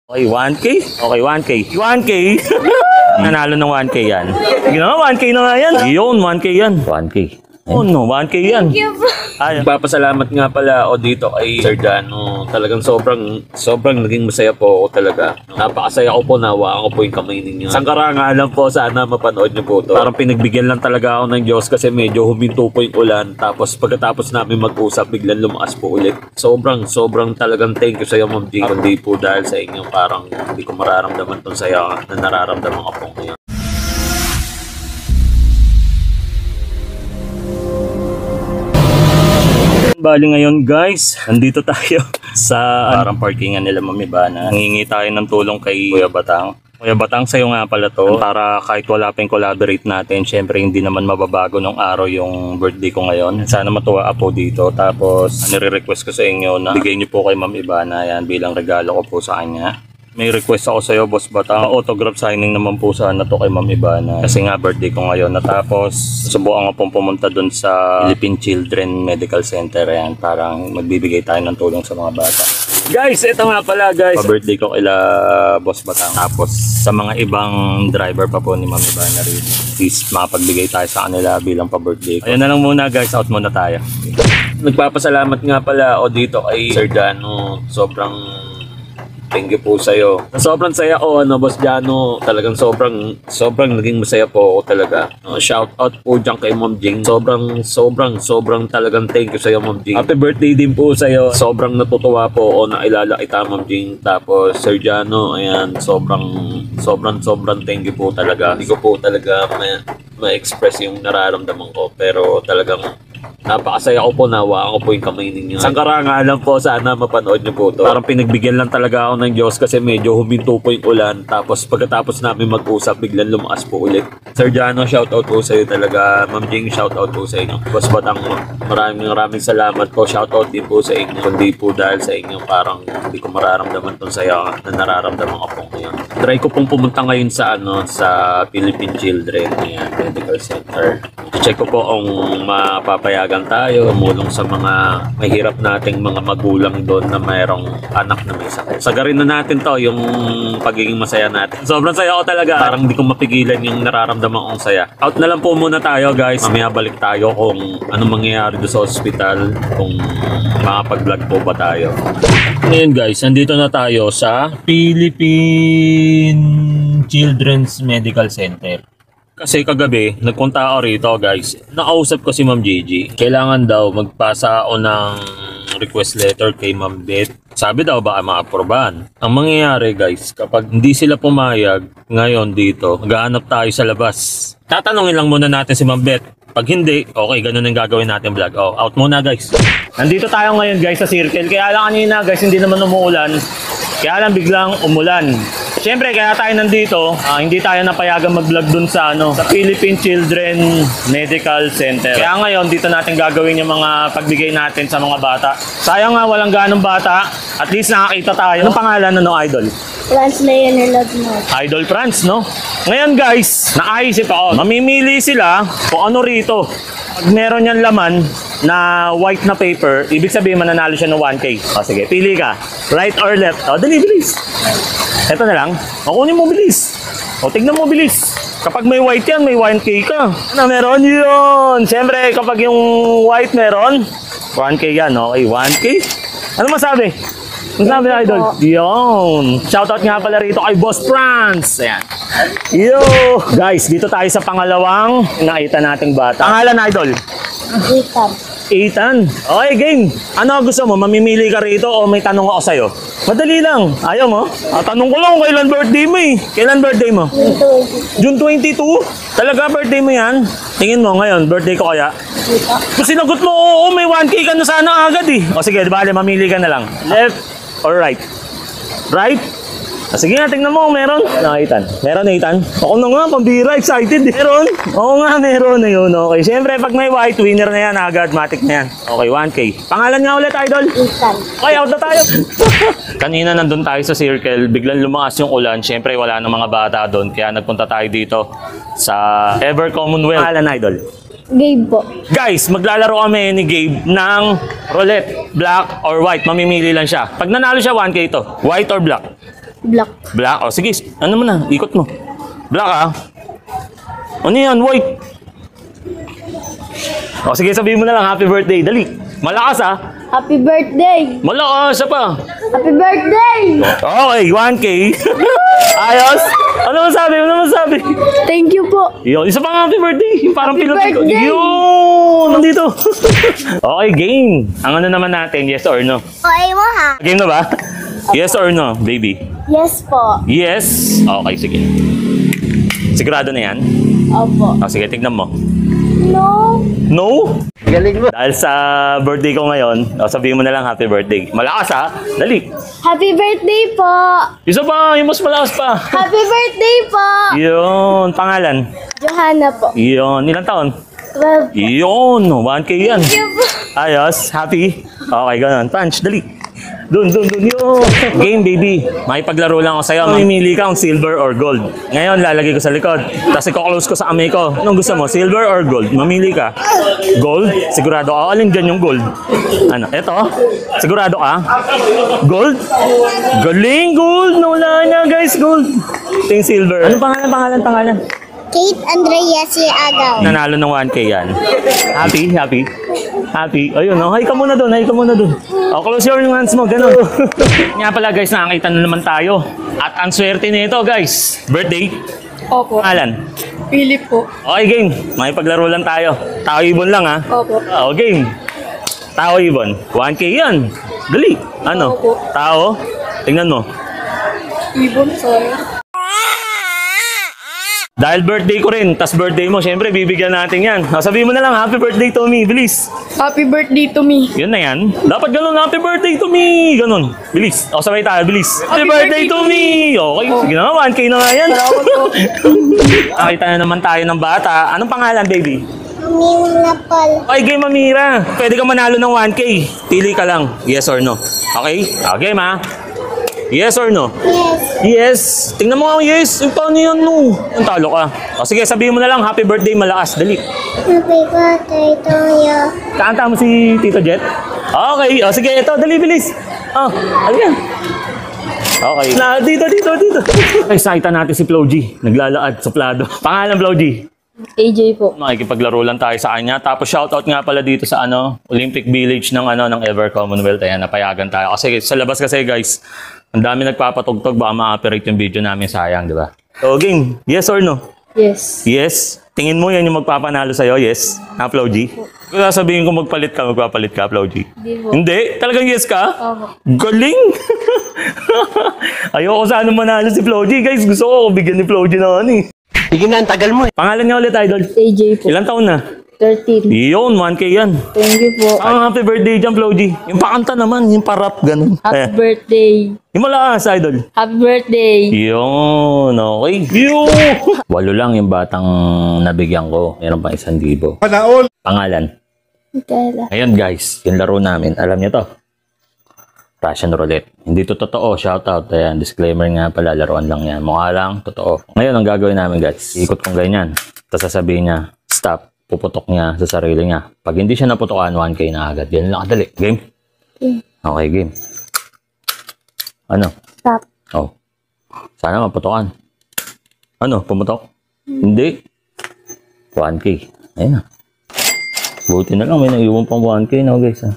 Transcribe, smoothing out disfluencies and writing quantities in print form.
Okay, 1K? Okay, 1K. 1K? Nanalo ng 1K yan. Ginawa, 1K na nga yan. Yun, 1K yan. 1K. Oh no, 1K yan. Thank you po. Ay, papasalamat nga pala ako dito kay Sir Dano. Talagang sobrang naging masaya po ako talaga. Napakasaya ko po, nawaan ko po yung kamay ninyo. Sangkara lang po, sana mapanood niyo po to. Parang pinagbigyan lang talaga ako ng Diyos kasi medyo huminto po yung ulan. Tapos pagkatapos namin mag-usap, biglang lumakas po ulit. Sobrang talagang thank you sa iyo, Ma'am G. Kundi po dahil sa inyo, parang hindi ko mararamdaman tong saya na nararamdaman ko po ngayon. Bali ngayon guys, nandito tayo sa parang parkingan nila Mami Bana. Nangingi tayo ng tulong kay Kuya Batang. Kuya Batang, sa'yo nga pala to. Para kahit wala pa yung collaborate natin, syempre hindi naman mababago nung araw yung birthday ko ngayon. Sana matuwa po dito. Tapos, nire-request ko sa inyo na bigay niyo po kay Mami Bana yan bilang regalo ko po sa kanya. May request ako sa'yo, Boss Batang. Autograph signing naman po sana to kay Ma'am Ivana. Kasi nga birthday ko ngayon. Natapos, subukan ko pong pumunta dun sa Philippine Children Medical Center. Ayan, parang magbibigay tayo ng tulong sa mga bata. Guys, ito nga pala guys. Pa-birthday ko kila Boss Batang. Tapos, sa mga ibang driver pa po ni Ma'am Ivana rin. Please, makapagbigay tayo sa kanila bilang pa-birthday ko. Ayan na lang muna guys, out muna tayo. Nagpapasalamat nga pala ako dito kay Sir Dano. Thank you po sa'yo. Sobrang saya ko, Boss Jano. Talagang sobrang naging masaya po ako talaga. Shout out po dyan kay Ma'am Jing. Sobrang talagang thank you sa'yo, Ma'am Jing. Happy birthday din po sa'yo. Sobrang natutuwa po ako na ilala kita, Ma'am Jing. Tapos, Sir Jano, ayan, sobrang thank you po talaga. Hindi ko po talaga ma-express yung nararamdaman ko. Pero talagang napakasaya ko po, nawaan ko po yung kamay ninyo. Sangkara lang po, sana mapanood niyo po to. Parang pinagbigyan lang talaga ako ng Diyos kasi medyo huminto po yung ulan. Tapos pagkatapos namin mag-usap, biglang lumakas po ulit. Sir Jano, shoutout po sa iyo talaga. Ma'am Jing, shoutout po sa inyo. Boss Batang, maraming salamat po. Shoutout din po sa inyo. Kundi po dahil sa inyo, parang hindi ko mararamdaman tong saya na nararamdaman ko po ngayon. Try ko pong pumunta ngayon sa Philippine Children Medical Center. Check ko po kung mapapayagan tayo, tumulong sa mga mahirap nating mga magulang doon na mayroong anak na may sakit. Sagarin na natin to, yung pagiging masaya natin. Sobrang saya ko talaga. Parang hindi ko mapigilan yung nararamdaman kong saya. Out na lang po muna tayo guys. Mamaya balik tayo kung anong mangyayari doon sa ospital, kung makapag-vlog po ba tayo. Ngayon guys, nandito na tayo sa Philippine Children's Medical Center. Kasi kagabi, nagpunta ako rito guys. Nakausap ko si Ma'am Gigi. Kailangan daw magpasa ako ng request letter kay Ma'am Beth. Sabi daw baka ma-aprobahan. Ang mangyayari guys, kapag hindi sila pumayag ngayon dito, maghahanap tayo sa labas. Tatanungin lang muna natin si Ma'am Beth. Pag hindi, okay, ganun ang gagawin natin vlog. Oh, out muna guys. Nandito tayo ngayon guys sa circle. Kaya lang kanina guys, hindi naman umuulan. Kaya lang biglang umulan. Siyempre, kaya tayo nandito, hindi tayo napayagan mag-vlog dun sa Philippine Children Medical Center. Kaya ngayon, dito natin gagawin yung mga pagbigay natin sa mga bata. Sayang nga, walang ganong bata. At least nakakita tayo. Anong pangalan Idol? Franz Leonelod mo. Idol Franz, no? Ngayon guys, nakaisip ako. Mamimili sila kung ano rito. Pag meron yan laman na white na paper, ibig sabihin mananalo siya ng 1K. O sige, pili ka. Right or left? O, dali, bilis. Ito na lang. Kunin mo bilis. O, tignan mo bilis. Kapag may white yan, may 1K ka. Ano, meron yun. Siyempre, kapag yung white meron, 1K yan. Okay, 1K. Ano masabi? Ano sabi, Idol? Yun. Shoutout nga pala rito kay Boss Franz. Ayan. Yo! Guys, dito tayo sa pangalawang nakita nating bata. Pangalan, Idol? Ethan. Ethan. Okay, game. Ano gusto mo? Mamimili ka rito o may tanong ako sa'yo? Madali lang. Ayaw mo? Tanong ko lang kailan birthday mo eh. Kailan birthday mo? June 22. Talaga birthday mo yan? Tingin mo ngayon, birthday ko kaya? Kung sinagot mo, oo, may 1K ka na sana agad eh. O sige, bale, mamili ka na lang. Left or right? Right? Sige nga, tingnan mo kung meron. Ethan. Meron, Ethan? Ako na nga, pambira, excited. Meron? Oo nga, meron na yun. Okay, siyempre, pag may white, winner na yan, agad, matik na yan. Okay, 1K. Pangalan nga ulit, Idol? Ethan. Okay, out na tayo. Kanina nandun tayo sa circle, biglang lumakas yung ulan. Siyempre, wala nang mga bata doon, kaya nagpunta tayo dito sa Ever Commonwealth. Pangalan, Idol? Gabe po. Guys, maglalaro kami ni Gabe ng roulette, black or white. Mamimili lang siya. Pag nanalo siya, 1K ito. White or black? Black. Black? O sige, ano mo na, ikot mo. Black ah. Ano yan? White. O sige, sabihin mo na lang, happy birthday. Dali. Malakas ah. Happy birthday! Malakas, isa pa. Happy birthday! Okay, 1K. Ayos. Ano masabi? Ano masabi? Thank you po. Yun, isa pang happy birthday. Yung parang Happy pilotin ko. birthday! Yun! Nandito. Okay, game. Ang ano naman natin, yes or no? Okay mo ha? Game na ba? Yes or no, baby? Yes po. Yes. Okay, sige. Sigurado na yan? Opo. O, sige, tignan mo. No. No? Galing mo. Dahil sa birthday ko ngayon, o, sabihin mo na lang happy birthday. Malakas ha? Dali. Happy birthday po! Isa pa, yung mas malakas pa. Happy birthday po! Yun, pangalan. Johanna po. Yun, ilang taon? 12. Yun, 1K yan. Thank you po. Ayos, happy? Okay, ganun. Punch, dali. Dun, yun. Game, baby. Makipaglaro lang ako sa'yo. Mamimili ka kung silver or gold. Ngayon, lalagay ko sa likod. Tapos i-close ko sa kamay ko. Anong gusto mo? Silver or gold? Mamili ka. Gold? Sigurado ka? Alin dyan yung gold? Ano? Eto? Sigurado ka? Gold? Galing, gold! Nawala na, guys, gold. Ito yung silver. Anong pangalan? Kate Andrea si Agaw. Nanalo ng 1K yan. Happy. Ayun, no? Hay ka muna dun. O, close your hands mo, ganun. Nga pala, guys, nakakita na naman tayo. At ang swerte nito, guys. Birthday. Opo. Pangalan. Philip po. Okay, game. Makipaglaro lang tayo. Tao ibon lang, ha? Opo. Okay, game. Tao ibon. 1K yan. Dali. Ano? Opo. Tao. Tingnan mo. Ibon, sorry. Dahil birthday ko rin, tas birthday mo, syempre, bibigyan natin yan. O, sabihin mo na lang, happy birthday to me. Bilis. Happy birthday to me. Yun na yan. Dapat ganun, happy birthday to me. Ganun. Bilis. O, sabay tayo, bilis. Happy birthday to me. Okay, sige na, 1K na nga yan. Salamat po. Nakita na naman tayo ng bata. Anong pangalan, baby? Minapal. Okay, game Amira. Pwede ka manalo ng 1K. Pili ka lang. Yes or no. Okay? Okay, ma. Yes or no? Yes. Yes. Tingnan mo nga, yes. Paano yan, no? Ang talo ka. O, sige, sabihin mo na lang, happy birthday, malakas. Dali. Happy birthday to you. Kanta mo si Tito Jet? Okay. O, sige, ito. Dali, bilis. Oh, halika. Okay. Na, dito. Ay, nakita natin si Flo G. Naglalaad, suplado. Pangalan, Flo G? AJ po. Makikipaglaro lang tayo sa kanya. Tapos shoutout nga pala dito sa Olympic Village ng Ever Commonwealth. Ayan, napayagan tayo. Kasi sa labas kasi, guys, ang dami nagpapatugtog, baka ma-operate yung video namin, sayang, di ba? So, game, yes or no? Yes. Yes. Tingin mo yan yung magpapanalo sa'yo, yes? Ha, Flo G? Kung sasabihin ko magpalit ka, Flo G? Hindi po. Hindi? Talagang yes ka? Opo. Galing! Ayoko sana manalo si Flo G, guys. Gusto ko bigyan ni Flo G na Sige na, ang tagal mo eh. Pangalan niya ulit, idol. AJ po. Ilang taon na? 13. Yun, 1K yan. Thank you po. Ang happy birthday dyan, Flo G. Yung pakanta naman, yung parap, ganun. Happy birthday. Yung malakas, idol. Happy birthday. Yun, okay. Yun! 8 lang yung batang nabigyan ko. Meron pang 1,000. Pangalan. Micaela. Ayun guys, yung laro namin. Alam niyo to. Russian roulette. Hindi to totoo. Shoutout. Ayan, disclaimer nga pala. Laruan lang yan. Mukha lang. Totoo. Ngayon, ang gagawin namin guys. Ikot kong ganyan. Tapos sasabihin niya, stop. Puputok niya sa sarili niya. Pag hindi siya naputokan, 1K na agad. Yan lang kadali. Game? Okay, game. Ano? Stop. Oh. Sana maputokan. Ano? Pumutok? Hindi. 1K. Ayun na. Buti na lang. May naiwan pang 1K na guys. Ha?